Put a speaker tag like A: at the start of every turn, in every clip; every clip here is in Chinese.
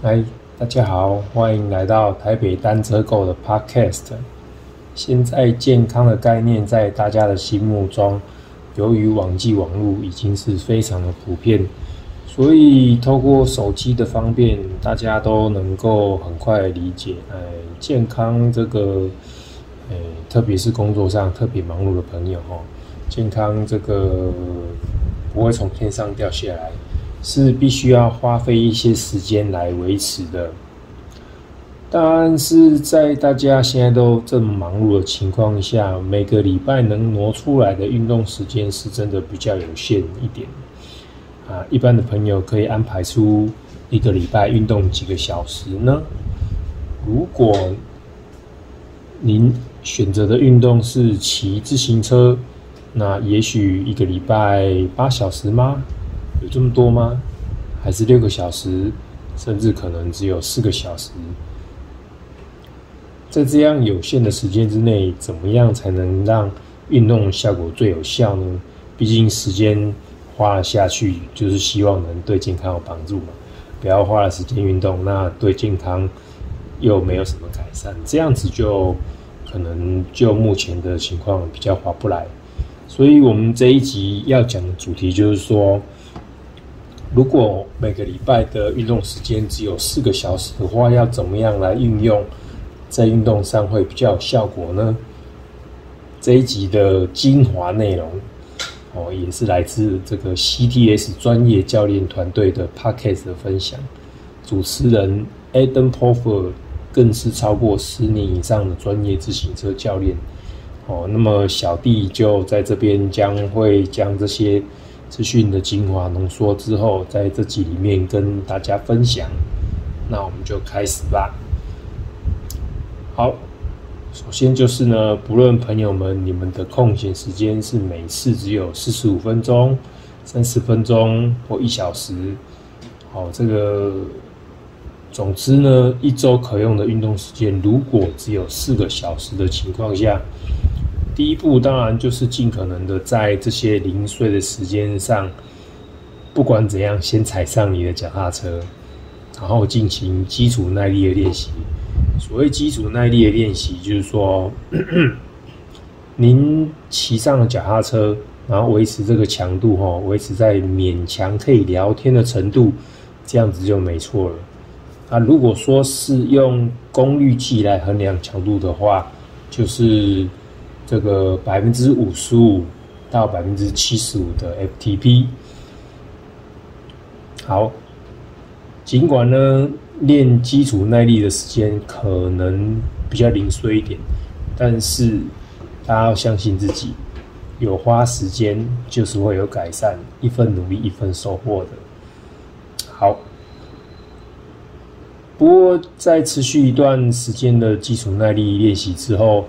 A: 嗨，大家好，欢迎来到台北单车购的 Podcast。现在健康的概念在大家的心目中，由于网际网络已经是非常的普遍，所以透过手机的方便，大家都能够很快理解，健康这个，特别是工作上特别忙碌的朋友健康这个不会从天上掉下来。是必须要花费一些时间来维持的。但是在大家现在都这么忙碌的情况下，每个礼拜能挪出来的运动时间是真的比较有限一点。一般的朋友可以安排出一个礼拜运动几个小时呢？如果您选择的运动是骑自行车，那也许一个礼拜8小时吗？有这么多吗？还是6个小时，甚至可能只有4个小时？在这样有限的时间之内，怎么样才能让运动效果最有效呢？毕竟时间花了下去，就是希望能对健康有帮助嘛。不要花了时间运动，那对健康又没有什么改善，这样子就可能就目前的情况比较划不来。所以我们这一集要讲的主题就是说，如果每个礼拜的运动时间只有4个小时的话，要怎么样来运用，在运动上会比较有效果呢？这一集的精华内容也是来自这个 CTS 专业教练团队的 Podcast 的分享，主持人 Adam Poffer 更是超过10年以上的专业自行车教练。那么小弟就在这边将会将这些资讯的精华浓缩之后，在这集里面跟大家分享。那我们就开始吧。好，首先就是呢，不论朋友们你们的空闲时间是每次只有45分钟、30分钟或1小时，这个总之呢，1周可用的运动时间如果只有4个小时的情况下，第一步当然就是尽可能的在这些零碎的时间上，不管怎样，先踩上你的脚踏车，然后进行基础耐力的练习。所谓基础耐力的练习，就是说，您骑上了脚踏车，然后维持这个强度维持在勉强可以聊天的程度，这样子就没错了。如果说是用功率计来衡量强度的话，就是这个55%到75%的 FTP。好，尽管呢练基础耐力的时间可能比较零碎一点，但是大家要相信自己，有花时间就是会有改善，一分努力一分收获的。好。不过，在持续一段时间的基础耐力练习之后，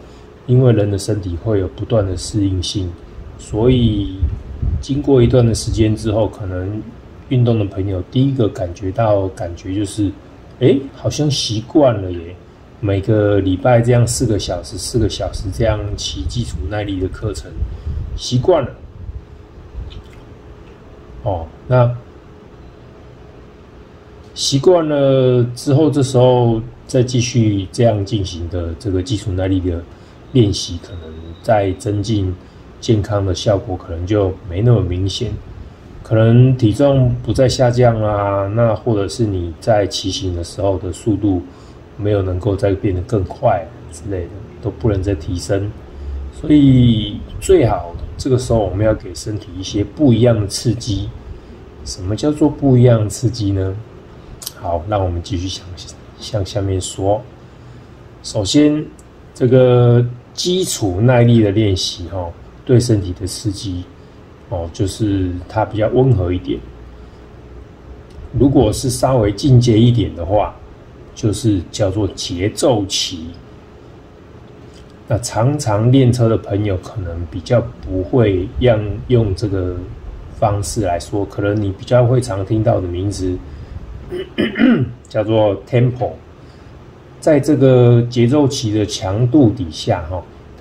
A: 因为人的身体会有不断的适应性，所以经过一段的时间之后，可能运动的朋友第一个感觉就是，好像习惯了耶。每个礼拜这样4个小时这样骑基础耐力的课程，习惯了。那习惯了之后，这时候再继续这样进行的这个基础耐力的练习，可能在增进健康的效果可能就没那么明显，可能体重不再下降啊，那或者是你在骑行的时候的速度没有能够再变得更快之类的，都不能再提升。所以最好这个时候我们要给身体一些不一样的刺激。什么叫做不一样的刺激呢？好，让我们继续向下面说。首先，这个基础耐力的练习对身体的刺激就是它比较温和一点。如果是稍微进阶一点的话，就是叫做节奏骑。那常常练车的朋友可能比较不会用这个方式来说，可能你比较会常听到的名字叫做 tempo。 在这个节奏骑的强度底下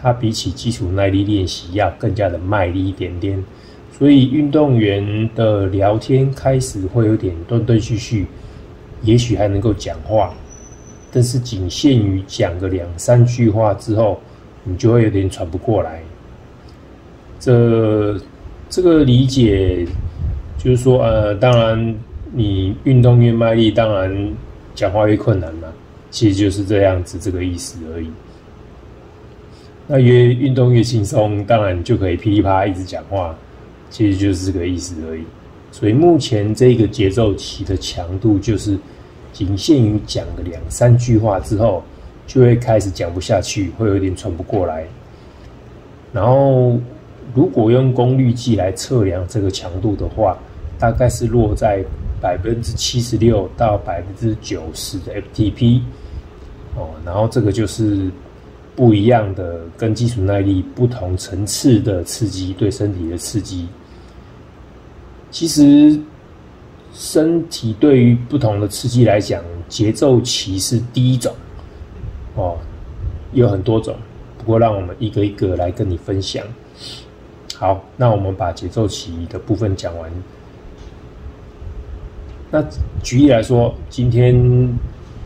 A: 它比起基础耐力练习要更加的卖力一点点，所以运动员的聊天开始会有点断断续续，也许还能够讲话，但是仅限于讲个2、3句话之后，你就会有点喘不过来。这个理解就是说，当然你运动越卖力，当然讲话越困难嘛，其实就是这样子，这个意思而已。那越运动越轻松，当然你就可以噼里啪啦一直讲话，其实就是这个意思而已。所以目前这个节奏期的强度就是仅限于讲个2、3句话之后，就会开始讲不下去，会有点喘不过来。然后如果用功率计来测量这个强度的话，大概是落在76%到90%的 FTP 然后这个就是不一样的，跟基础耐力不同层次的刺激，对身体的刺激。其实身体对于不同的刺激来讲，节奏期是第一种有很多种，不过让我们一个一个来跟你分享。好，那我们把节奏期的部分讲完。那举例来说，今天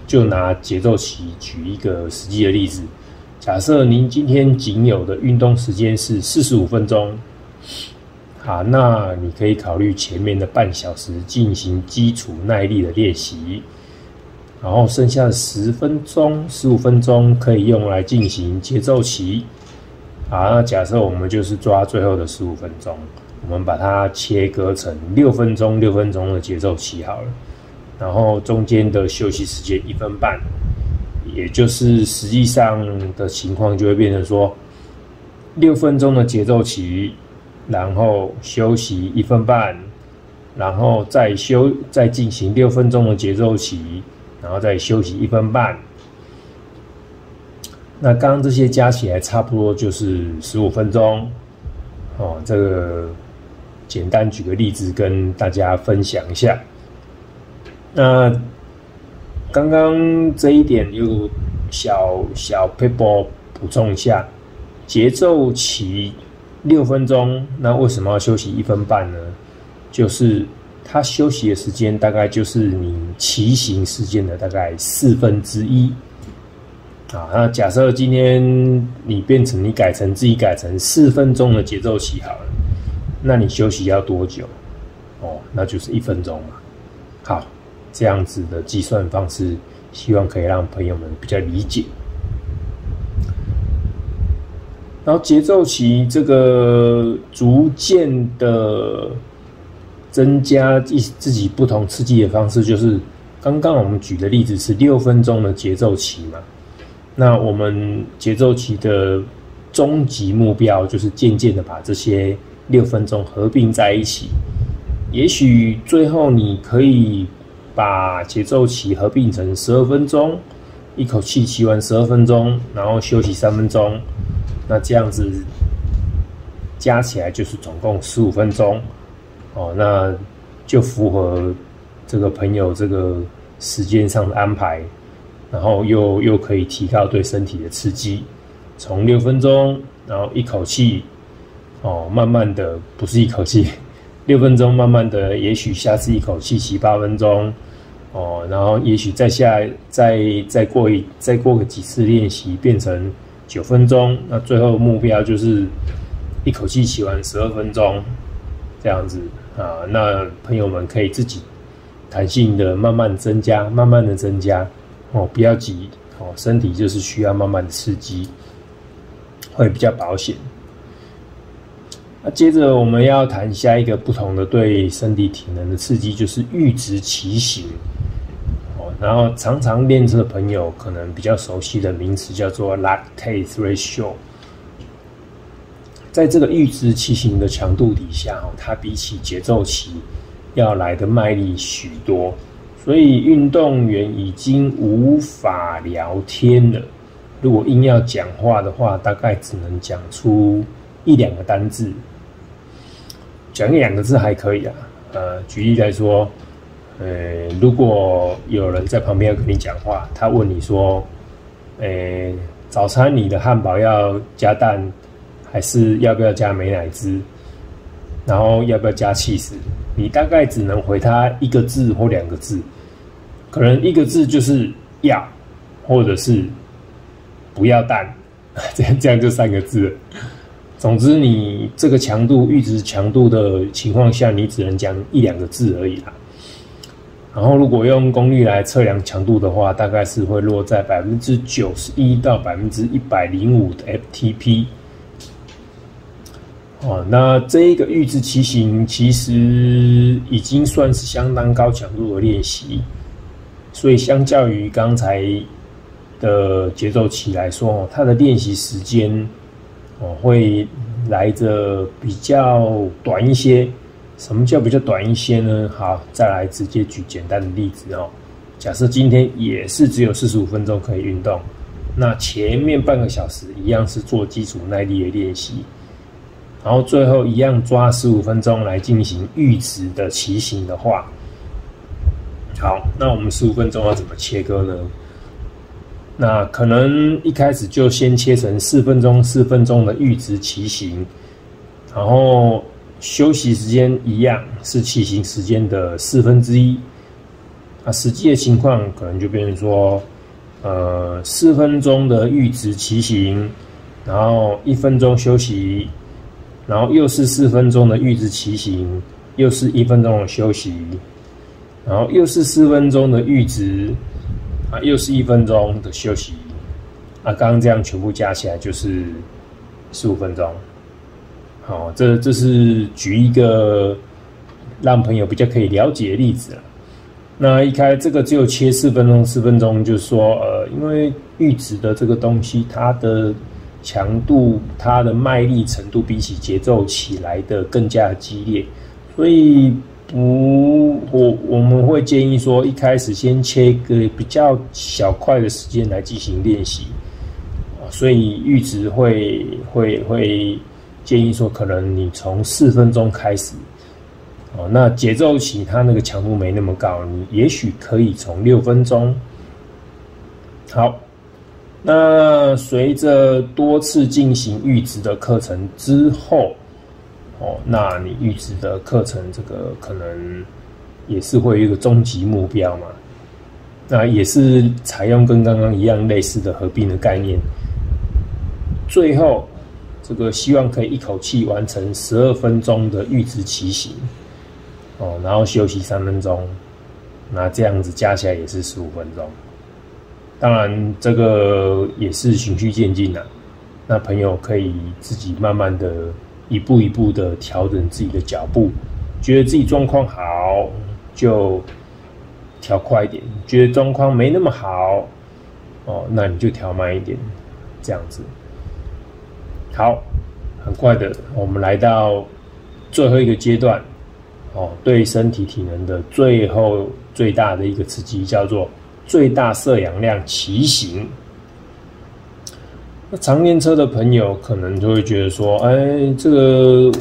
A: 就拿节奏期举一个实际的例子。假设您今天仅有的运动时间是45分钟，好，那你可以考虑前面的半小时进行基础耐力的练习，然后剩下的10分钟、15分钟可以用来进行节奏期。好，那假设我们就是抓最后的15分钟，我们把它切割成6分钟、6分钟的节奏期好了，然后中间的休息时间1分半，也就是实际上的情况就会变成说，6分钟的节奏期，然后休息1分半，然后再进行6分钟的节奏期，然后再休息1分半。那刚刚这些加起来差不多就是15分钟这个简单举个例子跟大家分享一下。那刚刚这一点有小 paper 补充一下，节奏期6分钟，那为什么要休息1分半呢？就是它休息的时间大概就是你骑行时间的大概1/4。那假设今天你自己改成4分钟的节奏期好了，那你休息要多久？那就是1分钟嘛。好，这样子的计算方式，希望可以让朋友们比较理解。然后节奏期这个逐渐的增加自己不同刺激的方式，就是刚刚我们举的例子是6分钟的节奏期嘛。那我们节奏期的终极目标就是渐渐的把这些6分钟合并在一起。也许最后你可以把节奏期合并成12分钟，一口气骑完12分钟，然后休息3分钟。那这样子加起来就是总共15分钟那就符合这个朋友这个时间上的安排。然后又可以提高对身体的刺激，从6分钟，然后一口气，慢慢的不是一口气，6分钟慢慢的，也许下次一口气骑8分钟，然后也许再过个几次练习变成9分钟，那最后目标就是一口气骑完12分钟，这样子那朋友们可以自己弹性的慢慢增加，慢慢的增加。不要急身体就是需要慢慢的刺激，会比较保险。那接着我们要谈下一个不同的对身体体能的刺激，就是阈值骑行。然后常常练车的朋友可能比较熟悉的名词叫做 lactate ratio。在这个阈值骑行的强度底下，它比起节奏期要来的卖力许多。所以运动员已经无法聊天了。如果硬要讲话的话，大概只能讲出1、2个单字。讲1、2个字还可以啊。举例来说，如果有人在旁边要跟你讲话，他问你说，早餐你的汉堡要加蛋，还是要不要加美乃滋？然后要不要加起司？你大概只能回他1个字或2个字。可能一个字就是要，或者是不要蛋，这样就3个字了。总之，你这个强度阈值强度的情况下，你只能讲1、2个字而已啦。然后，如果用功率来测量强度的话，大概是会落在91%到105%的 FTP。那这一个阈值骑行其实已经算是相当高强度的练习，所以相较于刚才的节奏骑来说，它的练习时间会来着比较短一些。什么叫比较短一些呢？好，再来直接举简单的例子哦。假设今天也是只有45分钟可以运动，那前面半个小时一样是做基础耐力的练习，然后最后一样抓15分钟来进行阈值的骑行的话，好，那我们15分钟要怎么切割呢？那可能一开始就先切成4分钟、4分钟的阈值骑行，然后休息时间一样是骑行时间的1/4。实际的情况可能就变成说，4分钟的阈值骑行，然后1分钟休息，然后又是4分钟的阈值骑行，又是1分钟的休息，然后又是4分钟的阈值，又是1分钟的休息。刚刚这样全部加起来就是15分钟。好，这是举一个让朋友比较可以了解的例子了。那这个只有切4分钟、4分钟，就是说，因为阈值的这个东西，它的强度、它的卖力程度比起节奏起来的更加的激烈，所以我们会建议说，一开始先切一个比较小块的时间来进行练习，所以阈值会建议说，可能你从4分钟开始，那节奏起它那个强度没那么高，你也许可以从6分钟。好，那随着多次进行阈值的课程之后，那你阈值的课程这个可能也是会有一个终极目标嘛，那也是采用跟刚刚一样类似的合并的概念，最后这个希望可以一口气完成12分钟的阈值骑行，然后休息3分钟，那这样子加起来也是15分钟。当然，这个也是循序渐进的，那朋友可以自己慢慢的、一步一步的调整自己的脚步，觉得自己状况好就调快一点，觉得状况没那么好，那你就调慢一点，这样子。好，很快的，我们来到最后一个阶段，对身体体能的最大的一个刺激，叫做最大摄氧量骑行。那常练车的朋友可能就会觉得说，这个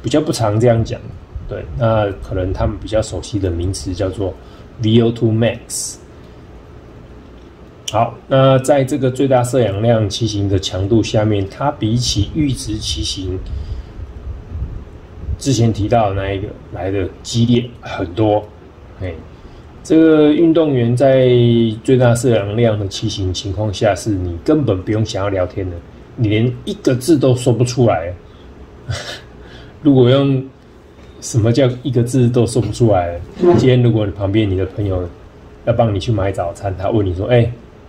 A: 比较不常这样讲，对，那可能他们比较熟悉的名词叫做 VO2 max。好，那在这个最大摄氧量骑行的强度下面，它比起阈值骑行之前提到的那一个来的激烈很多。这个运动员在最大摄氧量的骑行情况下，是你根本不用想要聊天的，你连1个字都说不出来。如果用什么叫1个字都说不出来，今天如果你旁边你的朋友要帮你去买早餐，他问你说，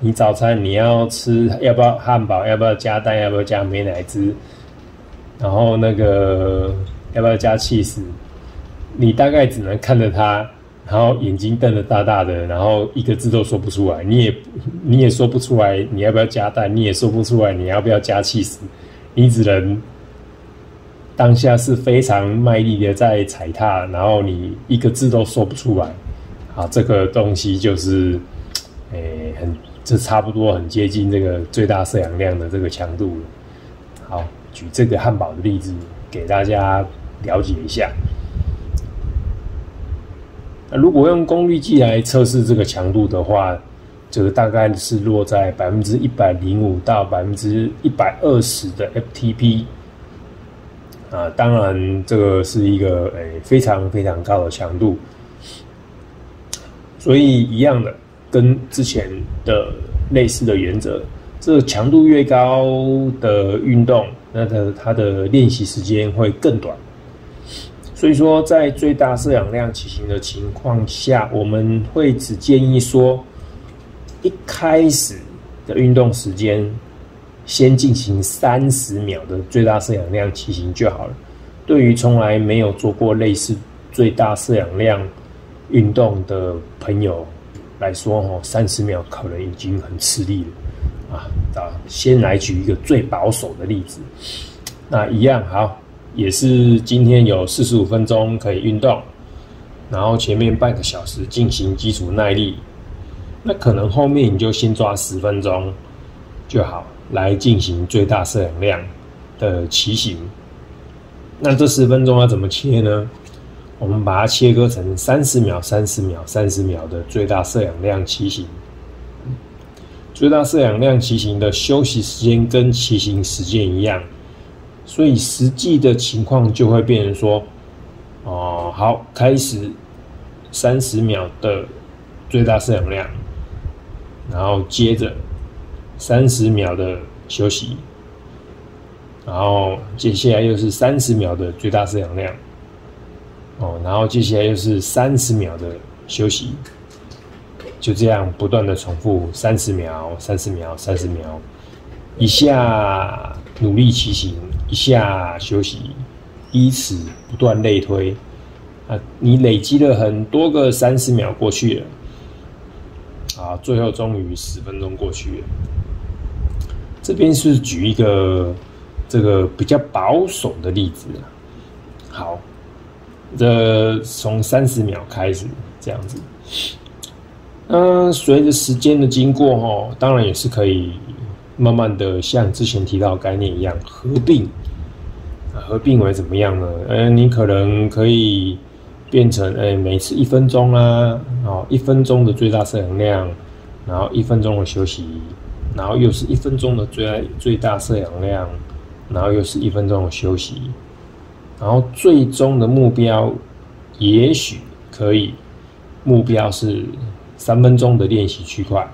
A: 你早餐你要吃，要不要汉堡，要不要加蛋，要不要加美乃滋，然后那个要不要加cheese，你大概只能看着他，然后眼睛瞪得大大的，然后1个字都说不出来，你也说不出来你要不要加蛋，你也说不出来你要不要加cheese，你只能当下是非常卖力的在踩踏，然后你1个字都说不出来。好，这个东西就是这差不多很接近这个最大摄氧量的这个强度了。好，举这个汉堡的例子给大家了解一下。那如果用功率计来测试这个强度的话，这个大概是落在105%到120%的 FTP。当然这个是一个非常非常高的强度。所以一样的，跟之前的类似的原则，这强度越高的运动，那它的练习时间会更短。所以说，在最大摄氧量骑行的情况下，我们会只建议说，一开始的运动时间先进行30秒的最大摄氧量骑行就好了。对于从来没有做过类似最大摄氧量运动的朋友来说，30秒可能已经很吃力了啊。先来举一个最保守的例子，那一样好，也是今天有45分钟可以运动，然后前面半个小时进行基础耐力，那可能后面你就先抓10分钟就好，来进行最大摄氧量的骑行。那这10分钟要怎么切呢？我们把它切割成30秒、30秒、30秒的最大摄氧量骑行。最大摄氧量骑行的休息时间跟骑行时间一样，所以实际的情况就会变成说，好，开始30秒的最大摄氧量，然后接着30秒的休息，然后接下来又是30秒的最大摄氧量，然后接下来又是30秒的休息，就这样不断的重复30秒、30秒、30秒，一下努力骑行，一下休息，依此不断类推。你累积了很多个30秒过去了，最后终于10分钟过去了。这边是举一个这个比较保守的例子。好，这从30秒开始这样子。随着时间的经过当然也是可以慢慢的像之前提到的概念一样合并。合并为怎么样呢？你可能可以变成每次1分钟啦，1分钟的最大摄氧量，然后1分钟的休息，然后又是1分钟的最大摄氧量，然后又是1分钟的休息，然后最终的目标也许可以，目标是3分钟的练习区块。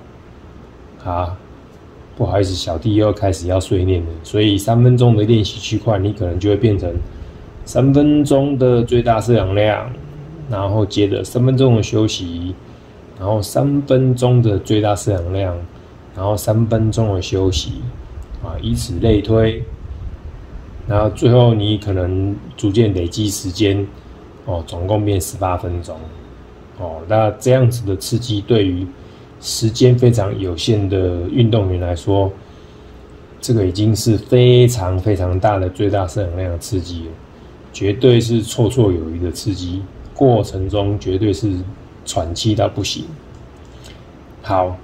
A: 不好意思，小弟又开始要碎念了，所以3分钟的练习区块，你可能就会变成3分钟的最大摄氧量，然后接着3分钟的休息，然后3分钟的最大摄氧量，然后3分钟的休息，以此类推，然后最后你可能逐渐累积时间，总共变18分钟，那这样子的刺激对于时间非常有限的运动员来说，这个已经是非常非常大的最大摄氧量的刺激了，绝对是绰绰有余的刺激，过程中绝对是喘气到不行。好，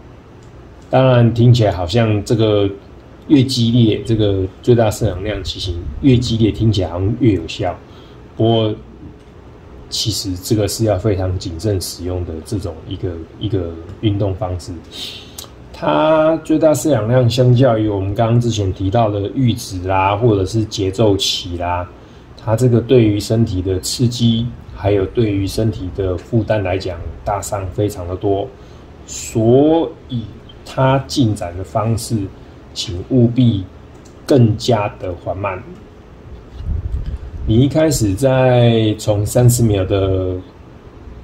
A: 当然听起来好像这个越激烈，这个最大摄氧量骑行越激烈，听起来好像越有效。不过其实这个是要非常谨慎使用的这种一个运动方式。它最大摄氧量相较于我们刚刚之前提到的阈值啦，或者是节奏期啦，它这个对于身体的刺激，还有对于身体的负担来讲，大上非常的多，所以它进展的方式，请务必更加的缓慢。你一开始从30秒的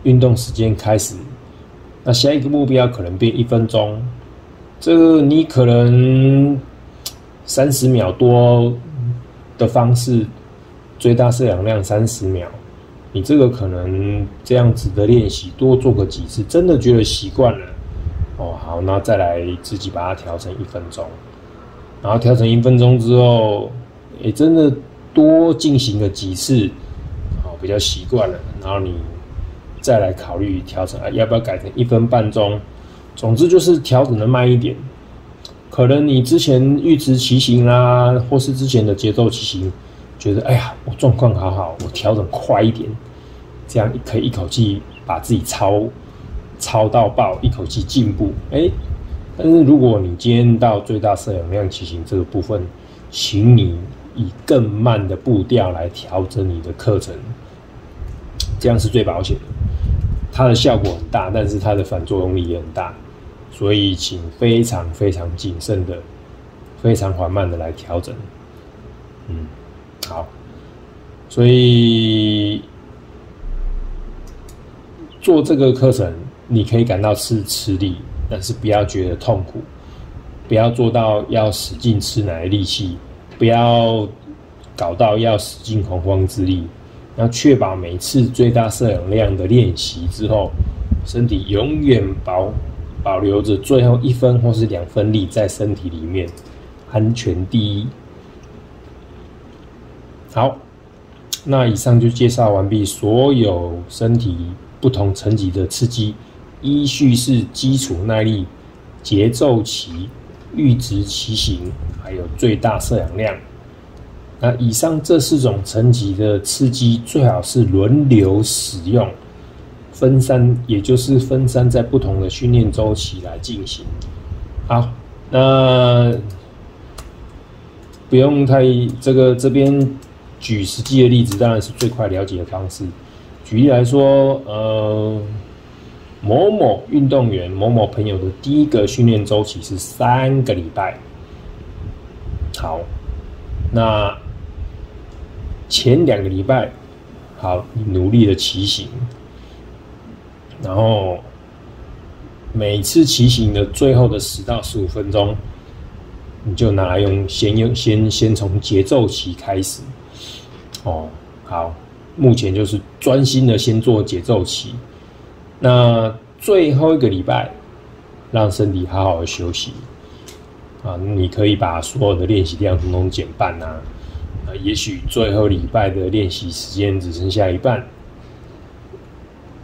A: 运动时间开始，那下一个目标可能变1分钟，这个你可能30秒多的方式，最大摄氧量30秒，你这个可能这样子的练习多做个几次，真的觉得习惯了，好，那再来自己把它调成1分钟，然后调成1分钟之后，真的多进行个几次，比较习惯了，然后你再来考虑调整，要不要改成1分半钟。总之就是调整的慢一点。可能你之前阈值骑行啦，或是之前的节奏骑行，觉得我状况好好，我调整快一点，这样可以一口气把自己超到爆，一口气进步。但是如果你今天到最大摄氧量骑行这个部分，请你以更慢的步调来调整你的课程，这样是最保险的。它的效果很大，但是它的反作用力也很大，所以请非常非常谨慎的、非常缓慢的来调整。好，所以做这个课程，你可以感到是吃力，但是不要觉得痛苦，不要做到要使劲吃奶的力气，不要搞到要使尽洪荒之力，要确保每次最大摄氧量的练习之后，身体永远保留着最后1分或是2分力在身体里面，安全第一。好，那以上就介绍完毕所有身体不同层级的刺激，依序是基础耐力、节奏期、阈值骑行，还有最大摄氧量。那以上这4种层级的刺激最好是轮流使用，分散，也就是分散在不同的训练周期来进行。好，那不用太这边举实际的例子，当然是最快了解的方式。举例来说，某某运动员、某某朋友的第一个训练周期是3个礼拜。好，那前2个礼拜，好，你努力的騎行，然后每次骑行的最后的10到15分钟，你就拿来先从节奏期开始。好，目前就是专心的先做节奏期。那最后1个礼拜，让身体好好的休息。你可以把所有的练习量统统减半啊。也许最后礼拜的练习时间只剩下一半。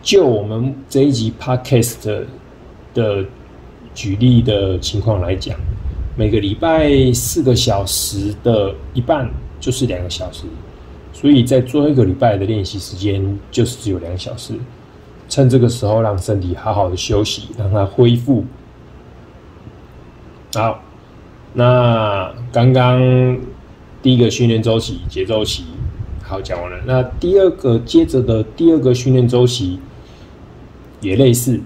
A: 就我们这一集 Podcast 的举例的情况来讲，每个礼拜4个小时的一半就是2个小时，所以在最后1个礼拜的练习时间就是只有2小时。趁这个时候让身体好好的休息，让它恢复。好，那刚刚第一个训练周期节奏期好讲完了，那接着的第2个训练周期也类似，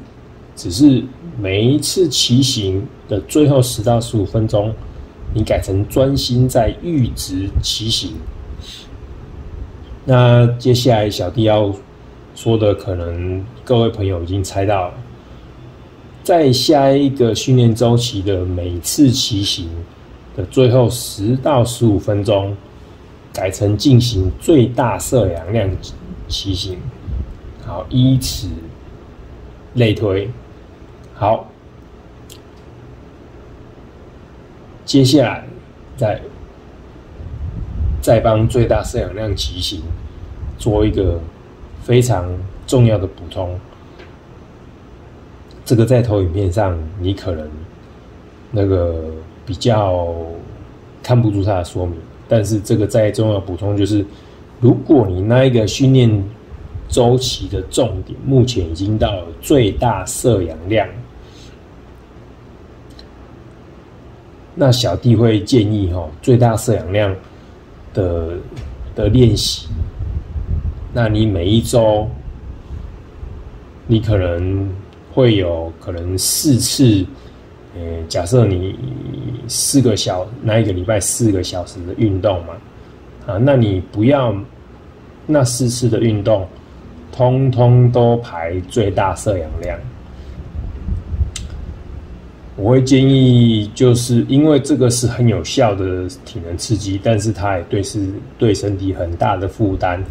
A: 只是每一次骑行的最后10到15分钟，你改成专心在阈值骑行。那接下来小弟要说的，可能各位朋友已经猜到了，在下一个训练周期的每次骑行的最后10到15分钟，改成进行最大摄氧量骑行。好，依此类推。好，接下来再帮最大摄氧量骑行做一个非常重要的补充。这个在投影片上你可能比较看不出它的说明，但是这个再重要的补充就是，如果你那一个训练周期的重点目前已经到了最大摄氧量，那小弟会建议最大摄氧量的练习，那你每一周你可能会有4次，假设你那一个礼拜4个小时的运动嘛，那你不要那4次的运动通通都排最大摄氧量。我会建议，就是因为这个是很有效的体能刺激，但是它也对身体很大的负担。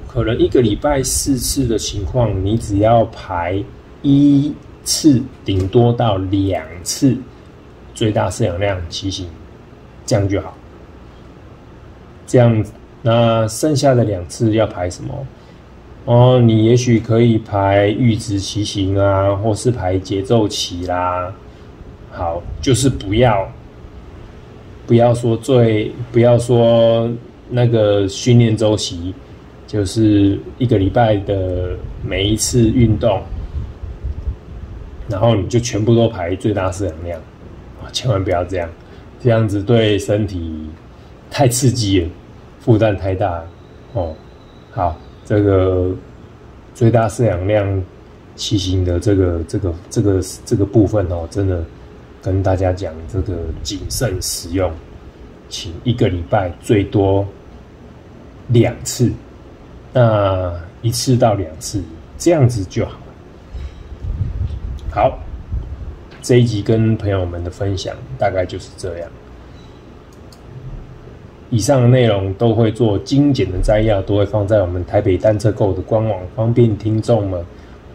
A: 可能1个礼拜4次的情况，你只要排1次，顶多到2次最大摄氧量骑行，这样就好。这样，那剩下的2次要排什么？你也许可以排阈值骑行啊，或是排节奏期啦。好，就是不要说那个训练周期，就是1个礼拜的每一次运动，然后你就全部都排最大摄氧量，千万不要这样，这样子对身体太刺激了，负担太大了。好，这个最大摄氧量骑行的这个部分哦，真的跟大家讲，这个谨慎使用，请1个礼拜最多2次，那1次到2次这样子就好了。好，这一集跟朋友们的分享大概就是这样。以上的内容都会做精简的摘要，都会放在我们台北单车购的官网，方便听众们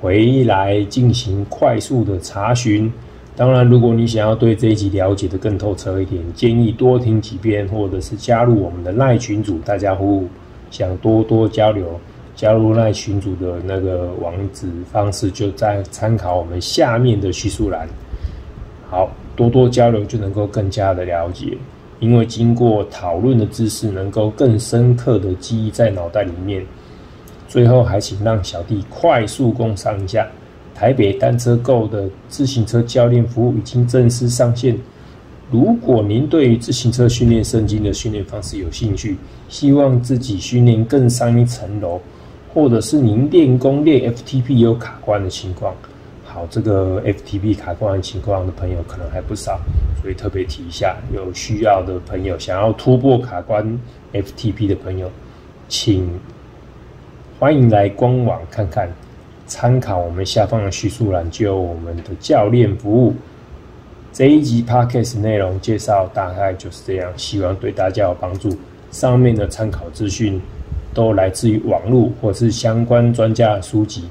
A: 回来进行快速的查询。当然，如果你想要对这一集了解的更透彻一点，建议多听几遍，或者是加入我们的LINE群组，大家互想多交流。加入LINE群组的那个网址方式，就在参考我们下面的叙述栏。好，多交流就能够更加的了解。因为经过讨论的知识能够更深刻的记忆在脑袋里面。最后还请让小弟快速工商一下，台北单车购的自行车教练服务已经正式上线。如果您对于自行车训练圣经的训练方式有兴趣，希望自己训练更上一层楼，或者是您练功练 FTP 有卡关的情况，好，这个 FTP 卡关的情况的朋友可能还不少，所以特别提一下，有需要的朋友，想要突破卡关 FTP 的朋友，请欢迎来官网看看，参考我们下方的叙述栏就有我们的教练服务。这一集 Podcast 内容介绍大概就是这样，希望对大家有帮助。上面的参考资讯都来自于网络或是相关专家的书籍。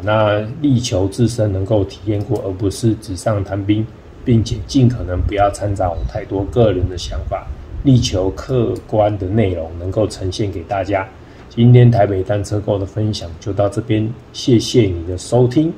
A: 那力求自身能够体验过，而不是纸上谈兵，并且尽可能不要掺杂我太多个人的想法，力求客观的内容能够呈现给大家。今天台北单车购的分享就到这边，谢谢你的收听。